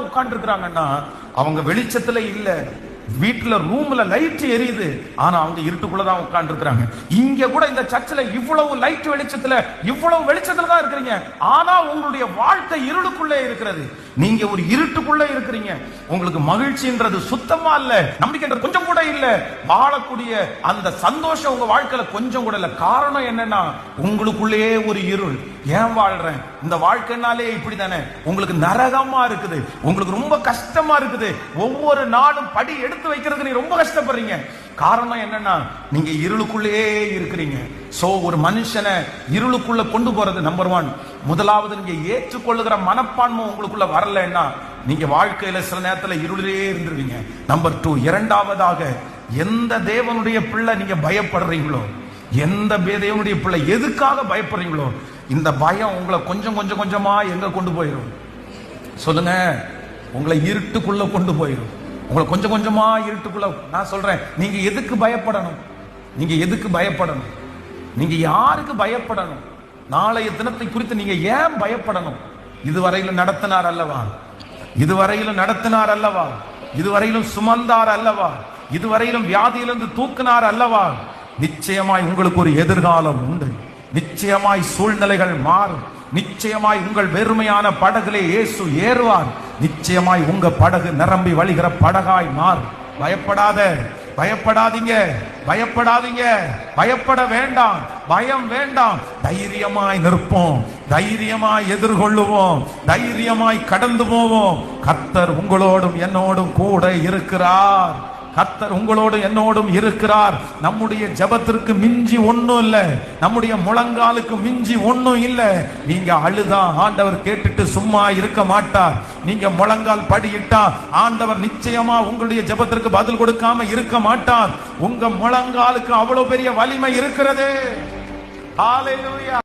உட்கார்ந்து இருக்கிறாங்கன்னா அவங்க வெளிச்சத்துல இல்ல, வீட்டுல ரூம்ல லைட் எரியுது, ஆனா அவங்க இருட்டுக்குள்ளதான் உட்கார்ந்து இருக்கிறாங்க. இங்க கூட இந்த சர்ச்சில் இவ்வளவு லைட் வெளிச்சத்துல, இவ்வளவு வெளிச்சத்துல தான் இருக்கிறீங்க, ஆனா உங்களுடைய வாழ்க்கை இருளுக்குள்ளே இருக்கிறது. நீங்க ஒரு இருட்டுக்குள்ள இருக்கிறீங்க. உங்களுக்கு மகிழ்ச்சின்றது சுத்தமா இல்ல, நம்பிக்கைன்றது கொஞ்சம் கூட இல்ல, வாழக்கூடிய அந்த சந்தோஷம் உங்க வாழ்க்கையில கொஞ்சம் கூட இல்ல. காரணம் என்னன்னா உங்களுக்குள்ளேயே ஒரு இருள். ஏன் வாழ்றேன், இந்த வாழ்க்கைனாலே இப்படிதானே, உங்களுக்கு நரகமா இருக்குது, உங்களுக்கு ரொம்ப கஷ்டமா இருக்குது, ஒவ்வொரு நாளும் படி எடுத்து வைக்கிறதுக்கு நீ ரொம்ப கஷ்டப்படுறீங்க. காரணம் என்னன்னா நீங்க இருளுக்குள்ளேயே இருக்கிறீங்க. சோ ஒரு மனுஷனை இருளுக்குள்ள கொண்டு போறது நம்பர் 1. முதலாவது, நீங்க ஏற்றுக்கொள்ளுகிற மனப்பான்மை உங்களுக்குள்ள வரலன்னா நீங்க வாழ்க்கையில சில நேரத்துல இருளிலே இருந்துருவீங்க. நம்பர் 2, இரண்டாவதாக, எந்த தேவனுடைய பிள்ளை நீங்க பயப்படுறீங்களோ, எந்த தேவனுடைய பிள்ளை எதுக்காக பயப்படுறீங்களோ, இந்த பயம் உங்களை கொஞ்சம் கொஞ்சம் கொஞ்சமா எங்க கொண்டு போயிடும் சொல்லுங்க? உங்களை இருட்டுக்குள்ள கொண்டு போயிடும். உங்களை கொஞ்சம் கொஞ்சமா இருட்டுக்குள்ள. நான் சொல்றேன், நீங்க எதுக்கு பயப்படணும்? நீங்க எதுக்கு பயப்படணும்? நீங்க யாருக்கு பயப்படணும்? நாளைய தினத்தை குறித்து நீங்க ஏன் பயப்படணும்? இதுவரையிலும் நடத்தினார் அல்லவா, இதுவரையிலும் நடத்தினார் அல்லவா, இதுவரையிலும் சுமந்தார் அல்லவா, இதுவரையிலும் வியாதியிலிருந்து தூக்கினார் அல்லவா. நிச்சயமாய் உங்களுக்கு ஒரு எதிர்காலம் உண்டு. நிச்சயமாய் சூழ்நிலைகள் மாறும். நிச்சயமாய் உங்கள் வெறுமையான படகுலே இயேசு ஏறுவார். நிச்சயமாய் உங்க படகு நிரம்பி வழிகிற படகாய் மாறும். பயப்படாத, பயப்படாதீங்க, பயப்படாதீங்க, பயப்பட வேண்டாம், பயம் வேண்டாம். தைரியமாய் நிற்போம், தைரியமாய் எதிர்கொள்ளுவோம், தைரியமாய் கடந்து போவோம். கர்த்தர் உங்களோடும் என்னோடும் கூட இருக்கிறார். கர்த்தர் உங்களோடு என்னோடும் இருக்கிறார். நம்முடைய ஜெபத்திற்கு மிஞ்சி ஒண்ணும் இல்ல, நம்முடைய முழங்காலுக்கு மிஞ்சி ஒண்ணும் இல்ல. நீங்க அழுதா ஆண்டவர் கேட்டுட்டு சும்மா இருக்க மாட்டார். நீங்க முழங்கால் படியிட்டா ஆண்டவர் நிச்சயமா உங்களுடைய ஜெபத்திற்கு பதில் கொடுக்காம இருக்க மாட்டார். உங்க முழங்காலுக்கு அவ்வளவு பெரிய வலிமை இருக்கிறது. ஹல்லேலூயா.